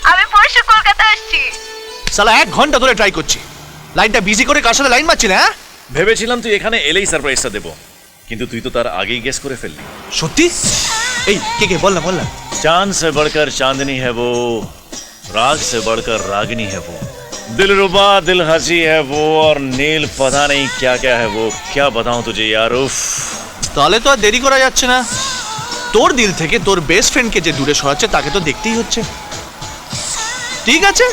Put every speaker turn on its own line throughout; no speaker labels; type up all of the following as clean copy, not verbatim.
আমি পরশু কলকাতা আসছি।
সালা 1 ঘন্টা ধরে ট্রাই করছি, লাইনটা বিজি করে কার সাথে লাইন মারছি না।
ভেবেছিলাম তুই এখানে এলেই সারপ্রাইজটা দেবো, কিন্তু তুই তো তার আগেই গেস করে ফেললি।
সত্যি? এই কে বল না।
चांद से बढ़कर चांदनी है वो, राग से बढ़कर रागिनी है वो, दिलरुबा दिल हंसी है वो, और नील पता नहीं क्या क्या है वो। क्या बताऊं तुझे यार। उफ।
তাহলে তো আর দেরি করা যাচ্ছে না। তোর দিল থেকে তোর বেস্ট ফ্রেন্ডকে যে দূরে সরাচ্ছে তাকে তো দেখতেই হচ্ছে। ঠিক আছে,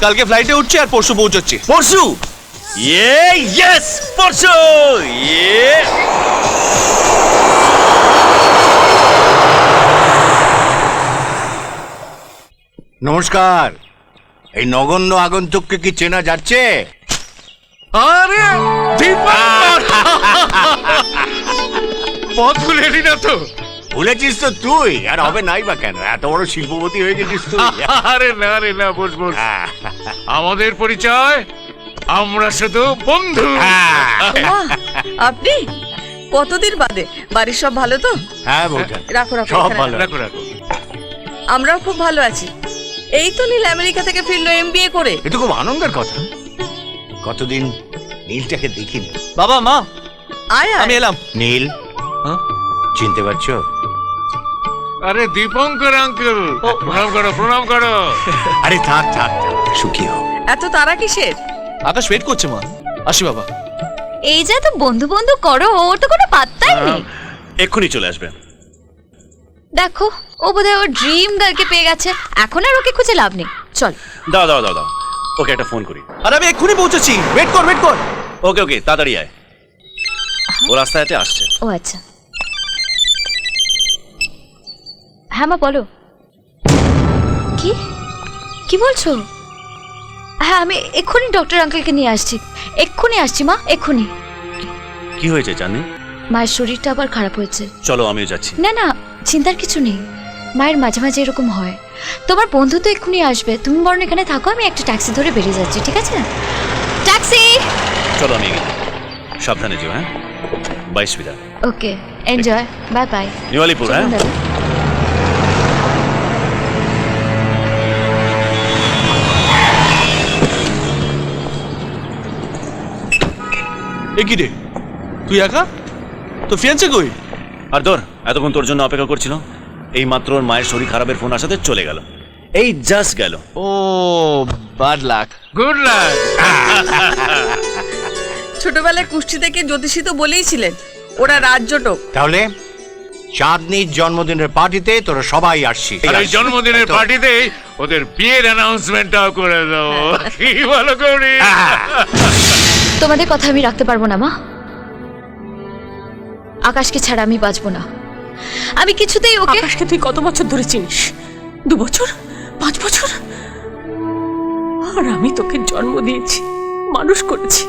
কালকে ফ্লাইটে উঠছি আর পরশু পৌঁছচ্ছি।
পরশু? ইয়েস পরশু।
নমস্কার। এই নগণ্য আগন্তুককে কি চেনা যাচ্ছে?
আরে দীপঙ্কর, পথ ভুলে এলি না তো?
ভুলেছিস তো তুই, আর হবে নাই বা কেন? এত বড় শিল্পপতি হয়ে গেছিস তুই।
আরে না রে না, বস বস। আমাদের পরিচয়, আমরা শুধু বন্ধু।
আপনি কতদিন বাদে? বাড়ির সব ভালো তো?
হ্যাঁ বৌঠা,
রাখো
সব
এখানে
ভালো।
রাখো রাখো।
আমরাও খুব ভালো আছি। এই তো নীল আমেরিকা থেকে ফিরলো MBA করে।
এ তো খুব আনন্দের কথা। কতদিন নীলটাকে দেখিনি।
বাবা মা,
আয়
আমি এলাম।
নীল, চিনতে পারছো?
আরে দীপঙ্কর আঙ্কেল, প্রণাম করো প্রণাম করো।
আরে থাক থাক, সুখী হও।
এত তারা কিসের?
আকাশ ওয়েট করছে মা, আসি বাবা।
এই যে তো বন্ধু বন্ধু করো, ওর তো কোনো পাত্তাই নেই।
এক্ষুনি চলে আসবে।
দেখো, ও বোধহয় ওর ড্রিম গার্লকে পেয়ে গেছে, এখন আর ওকে খুঁজে লাভ নেই। চল
দাও দাও দাও দাও, ওকে একটা ফোন করি।
আর আমি এক্ষুনি পৌঁছেছি, ওয়েট কর।
ওকে ওকে, তাড়াতাড়ি আয়। ও রাস্তাতে আসছে।
ও আচ্ছা, হ্যাঁ মা বলো। কি কি বলছো? হ্যাঁ আমি এক্ষুনি ডক্টর আঙ্কেলকে নিয়ে আসছি, এক্ষুনি আসছি মা, এক্ষুনি।
কি হয়েছে জানি?
মায়ের শরীরটা আবার খারাপ হয়েছে।
চলো আমিও যাচ্ছি।
না না, চিন্তার কিছু নেই, মায়ের মাঝে মাঝে এরকম হয়। তোমার বন্ধু তো এক্ষুনি আসবে, তুমি বরং এখানে থাকো, আমি একটা ট্যাক্সি ধরে বেরিয়ে যাচ্ছি, ঠিক আছে? ট্যাক্সি!
চলো আমি এগিয়ে। সাবধানে যেও। হ্যাঁ, বাই সুবিধা।
ওকে, এনজয়, বাই বাই।
নিওয়ালিপুর। হ্যাঁ,
এ কি রে, তুই একা? তো ফিয়ান্সে কই?
আর ধর, এতক্ষণ তোর জন্য অপেক্ষা করছিল। এই মাত্র ওর মায়ের শরীর খারাপের ফোন আসাতে চলে গেল, এই জাস্ট গেল।
ও ব্যাড লাক।
Good luck.
ছোটবেলায় কুষ্টি থেকে জ্যোতিষী তো বলেইছিলেন ওরা রাজ্যটক।
তাহলে চাঁদনির জন্মদিনের পার্টিতে তোরা সবাই আসছিস।
আর এই জন্মদিনের পার্টিতে ওদের বিয়ের অ্যানাউন্সমেন্টটাও করে দাও। কি বলো গৌরী?
তোমাদের কথা আমি রাখতে পারবো না মা। আকাশকে ছাড়া আমি বাঁচবো না। আমি কিছুতেই ওকে।
আকাশকে তুই কত বছর ধরে চিনিস? 2 বছর, 5 বছর? আর আমি তোকে জন্ম দিয়েছি, মানুষ করেছি,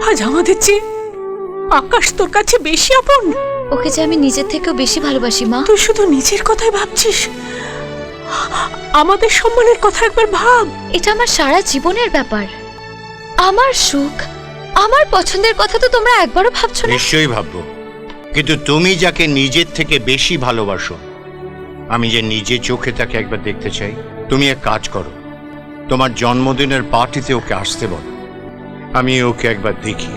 আজ আমাদের চেয়ে আকাশ তোর কাছে বেশি আপন।
ওকে যে আমি নিজের থেকেও বেশি ভালোবাসি মা।
তুই শুধু নিজের কথাই ভাবছিস, আমাদের সম্মানের কথা একবার ভাব।
এটা আমার সারা জীবনের ব্যাপার, আমার সুখ, আমার পছন্দের কথা তো তোমরা একবারও ভাবছো না।
নিশ্চয়ই ভাববো, কিন্তু তুমি যাকে নিজের থেকে বেশি ভালোবাসো, আমি যে নিজে চোখে তাকে একবার দেখতে চাই। তুমি এক কাজ করো, তোমার জন্মদিনের পার্টিতে ওকে আসতে বলো, আমি ওকে একবার দেখি।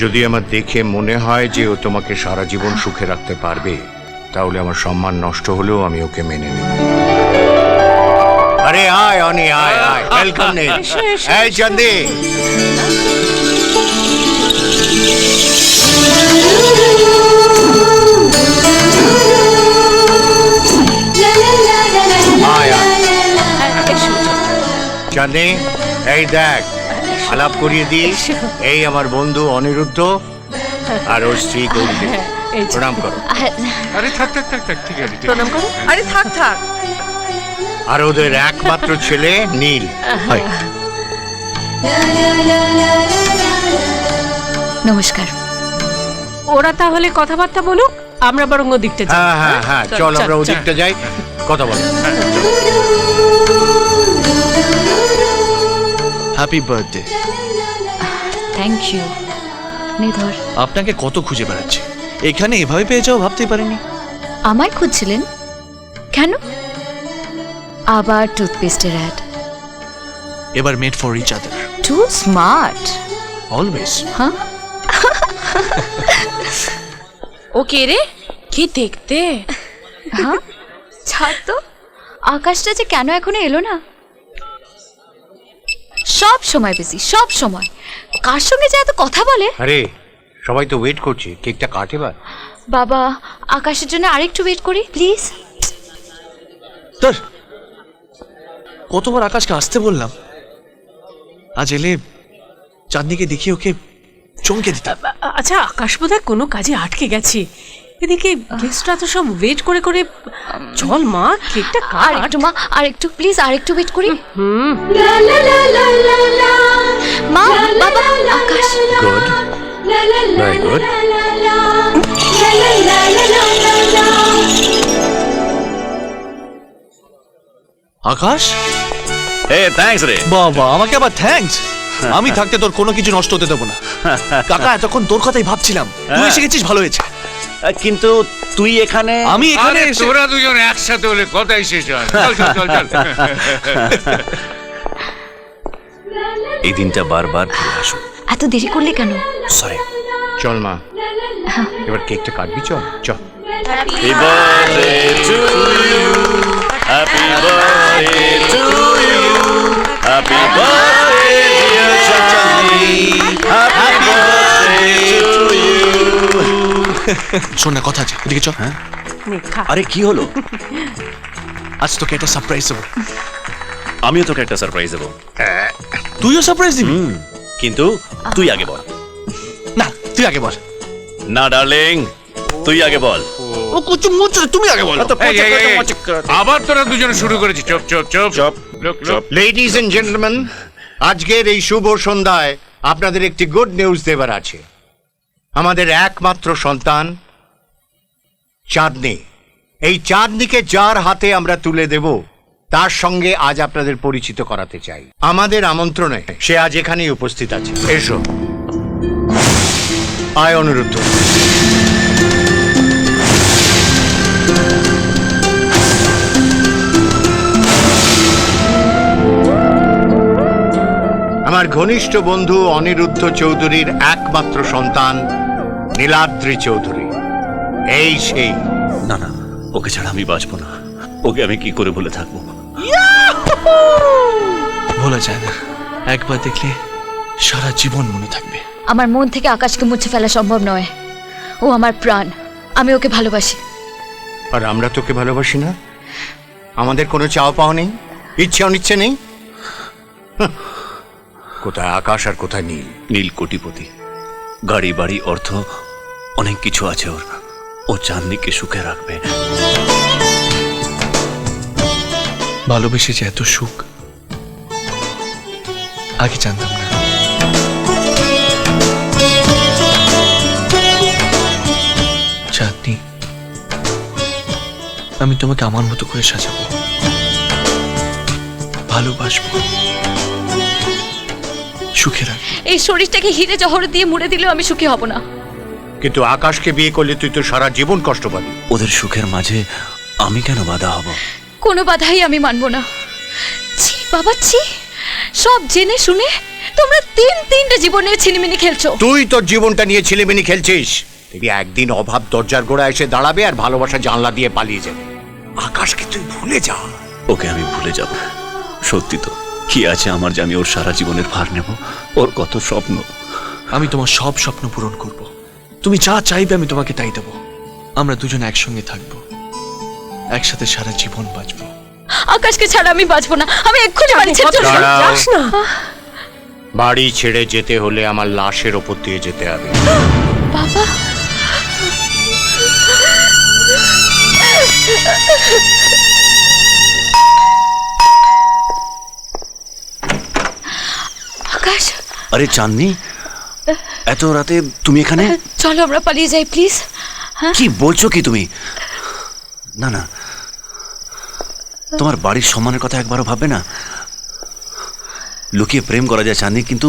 যদি আমার দেখে মনে হয় যে ও তোমাকে সারা জীবন সুখে রাখতে পারবে, তাহলে আমার সম্মান নষ্ট হলেও আমি ওকে মেনে নেব। আরে আয় অনি, আয় আয়, ওয়েলকাম নে। এই চন্দি, চাঁদনি, এই দেখ, আলাপ করিয়ে দিস, এই আমার বন্ধু অনিরুদ্ধ আর ওর স্ত্রী গৌরী। প্রণাম করো।
আরে থাক থাক থাক থাক, ঠিক আছে।
প্রণাম করো।
আরে থাক থাক।
আর ওদের একমাত্র ছেলে নীল।
নমস্কার।
ওরা তাহলে কথাবার্তা বলুক, আমরা বরং ওদিকটা যাই।
হ্যাঁ হ্যাঁ হ্যাঁ, চল আমরা ওদিকটা যাই, কথা বল।
Happy birthday.
Thank you. নিধর,
আপনাকে কত খুঁজে বেড়াচ্ছি, এখানে এভাবে পেয়ে যাও ভাবতেই পারিনি।
আমায় খুঁজছিলেন কেন? আবার টুথপেস্টের অ্যাড?
এবার made for each other,
too smart.
Always.
হ্যাঁ,
ও কে রে? কি দেখতে?
হ্যাঁ, ছাড় তো। আকাশটা যে কেন এখনো এলো না? সব সময় বেশি, সব সময় কার সঙ্গে যে এত কথা বলে।
আরে সবাই তো ওয়েট করছে, কেকটা কাট এবার।
বাবা, আকাশের জন্য আরেকটু ওয়েট করি প্লিজ।
তোর কতবার আকাশকে আসতে বললাম, আজ এলে চাঁদনিকে দেখিয়ে ওকে চমকে দিতাম।
আচ্ছা, আকাশ বোধহয় কোনো কাজে আটকে গেছে। এদিকে গেস্টরা তো সব ওয়েট করে করে। চল মা, কেকটা কাট।
আরেকটু মা, আরেকটু প্লিজ, আরেকটু ওয়েট করি।
হুম।
মা, বাবা, Akash.
Good, very good.
Akash,
ए थैंक्स रे।
বাবা আমাকে আবার থ্যাঙ্কস। আমি থাকতে তোর কোনো কিছু নষ্ট হতে দেবো না। কাকা এতক্ষণ তোর কথাই ভাবছিলাম, তুই এসে গেছিস, ভালো হয়েছে।
কিন্তু তুই এখানে।
আমি এখানে
আরে
এসে
তোরা দুজন একসাথে হলে কথাই শেষ হয় না। চল চল চল চল।
এই দিনটা বারবার ফিরে আসুক।
এত দেরি করলে কেন?
সরি।
চল মা, এবার কেকটা কাটবি। চল চল।
Happy birthday to you. Happy birthday to you. Happy birthday dear Chandni. Happy birthday to you.
শোন না, কথা আছে, এদিকে চল।
নে, খা।
আরে কি হলো?
আজ তোকে একটা সারপ্রাইজ দেবো।
আমিও তোকে একটা সারপ্রাইজ দেবো,
তুইও সারপ্রাইজ দিবি?
কিন্তু তুই আগে বল।
না, তুই আগে বল।
না ডার্লিং, তুই আগে বল।
ও কুচু মুচু, তুমি আগে বলো।
এই, এই, এই, আবার তোরা দুজনে শুরু করেছিস। চুপ চুপ চুপ
চুপ,
লোক লোক।
লেডিজ এন্ড জেন্টলম্যান, আজকের এই শুভ সন্ধ্যায় আপনাদের একটি গুড নিউজ দেবার আছে। আমাদের একমাত্র সন্তান চাঁদনি, এই চাঁদনিকে যার হাতে আমরা তুলে দেব, তার সঙ্গে আজ আপনাদের পরিচিত করাতে চাই। আমাদের আমন্ত্রণে সে আজ এখানেই উপস্থিত আছে। এসো। আয় অনিরুদ্ধ। আমার ঘনিষ্ঠ বন্ধু অনিরুদ্ধ চৌধুরীর একমাত্র সন্তান নীলাদ্রি চৌধুরী, এই সেই।
না না, ওকে ছাড়া আমি বাঁচবো না। ওকে আমি কি করে ভুলে থাকবো?
ভোলা যায় না, একবার দেখলে সারা জীবন মনে থাকবে।
আমার মন থেকে আকাশকে মুছে ফেলা সম্ভব নয়। ও আমার প্রাণ, আমি ওকে ভালোবাসি।
আর আমরা তোকে ভালোবাসি না? আমাদের কোনো চাওয়া পাওয়া নেই, ইচ্ছে অনিচ্ছে নেই। হাহ, কোথায় আকাশ আর কোথায় নীল।
নীল কোটিপতি, গাড়ি বাড়ি অর্থ অনেক কিছু আছে ওর। ও চাঁদনিকে সুখে রাখবে।
ভালোবেসে যে এত সুখ আগে জানতাম না। চাঁদনি, আমি তোমাকে আমার মতো করে সাজাবো, ভালোবাসবো, সুখে রাখবো।
এই শরীরটাকে হিরে জহর দিয়ে মুড়ে দিলেও আমি সুখী হব না।
কিন্তু আকাশকে বিয়ে করলে তুই তো সারা জীবন কষ্ট পাবি।
ওদের সুখের মাঝে আমি কেন বাধা হব?
কোনো বাধাই আমি মানবো না। ছি বাবা, ছি। সব জেনে শুনে তোমরা তিনটে জীবনের ছিনিমিনি খেলছো।
তুই তোর জীবনটা নিয়ে ছেলেমেনি খেলছিস। দেখবি একদিন অভাব দরজার গোড়া এসে দাঁড়াবে আর ভালোবাসা জানলা দিয়ে পালিয়ে যাবে। আকাশকে তুই ভুলে যা।
ওকে আমি ভুলে যাব? সত্যি তো, কি আছে আমার যে আমি ওর সারা জীবনের ভার নেব? ওর কত স্বপ্ন।
আমি তোমার সব স্বপ্ন পূরণ করব। তুমি যা চাইবে আমি তোমাকে তাই দেবো। আমরা দুজন একসঙ্গে থাকবো, একসাথে সারা জীবন বাঁচবো।
আকাশকে ছাড়া আমি বাঁচবো না। আমি এক্ষুনি বাড়ি ছেড়ে চলে যাব।
দাঁড়াও।
যাস না।
বাড়ি ছেড়ে যেতে হলে আমার লাশের ওপর দিয়ে যেতে হবে।
বাবা, আকাশ,
আরে চাঁদনি, এত রাতে তুমি এখানে?
চলো আমরা পালিয়ে যাই প্লিজ।
কি বলছো কি তুমি? না না, তোমার বাড়ির সম্মানের কথা একবারও ভাববে না? লুকিয়ে প্রেম করা যায় চাঁদনি, কিন্তু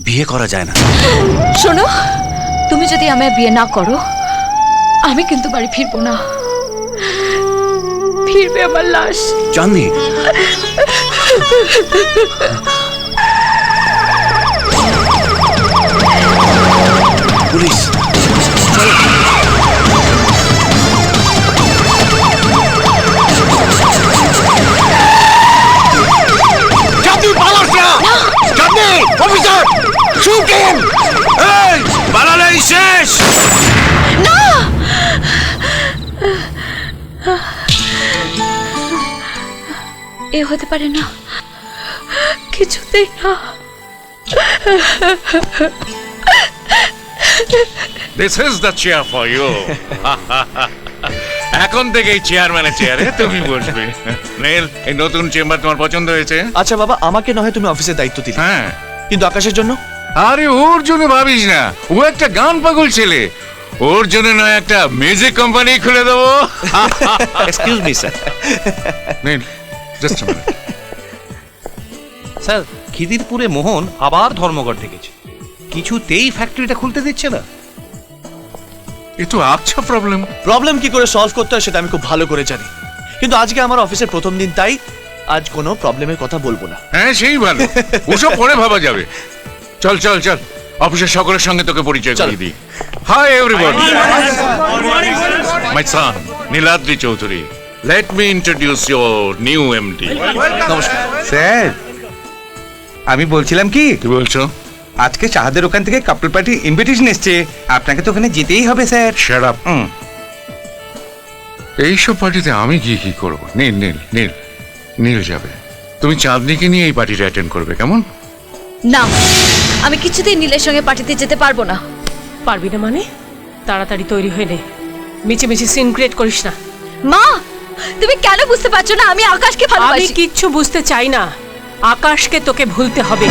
বিয়ে করা যায় না।
শোনো, তুমি যদি আমায় বিয়ে না করো আমি কিন্তু বাড়ি ফিরবো না, ফিরবে আমার লাশ।
চাঁদনি, পুলিশ,
পালালেই শেষ।
এ হতে পারে না, কিছুতেই না।
This is the chair for you. এখন থেকে এই চেয়ারম্যানের চেয়ারে তুমি বসবে। নীল, এই নতুন চেম্বার তোমার পছন্দ হয়েছে?
আচ্ছা বাবা, আমাকে না হয় তুমি অফিসের দায়িত্ব দিলে,
হ্যাঁ।
কিন্তু আকাশের জন্য?
আরে ওর জন্য ভাবিস না, ও একটা গান পাগল ছেলে, ওর জন্য নয় একটা মিউজিক কোম্পানি খুলে দেবো।
Excuse me sir.
Neel, just a minute.
Sir, খিদিরপুরে মোহন আবার ধর্মঘট ডেকেছে, কিছুতেই ফ্যাক্টরিটা খুলতে দিচ্ছে না।
এ তো আচ্ছা প্রবলেম।
প্রবলেম কি করে সলভ করতে হয় সেটা আমি খুব ভালো করে জানি, কিন্তু আজকে আমার অফিসের প্রথম দিন, তাই আজ কোনো প্রবলেমের কথা বলবো না।
হ্যাঁ, সেই ভালো, ওসব পরে ভাবা যাবে। চল চল চল, অফিসের সকলের সঙ্গে তোকে পরিচয়
চল।
করিয়ে দিই। Hi everybody, my Son Niladri Chowdhury. Let me introduce your new MD.
নমস্কার
স্যার, আমি বলছিলাম কি,
কি বলছো?
আজকে চাহাদের ওখান থেকে কাপল পার্টি ইনভিটেশন এসছে, আপনাকে তো ওখানে যেতেই হবে স্যার।
Shut up. এইসব পার্টিতে আমি গিয়ে কি করবো? নীল নীল নীল নীল যাবে, তুমি চাঁদনিকে নিয়ে এই পার্টিটা অ্যাটেন্ড করবে, কেমন?
না, আমি কিছুতেই নীলের সঙ্গে পার্টিতে যেতে পারবো না।
পারবি না মানে? তাড়াতাড়ি তৈরি হয়ে নে, মিছিমিছি সিন ক্রিয়েট করিস না।
মা, তুমি কেন বুঝতে পারছো না আমি আকাশকে
আমি
ভালোবাসি?
কিচ্ছু বুঝতে চাই না, আকাশকে তোকে ভুলতে হবে।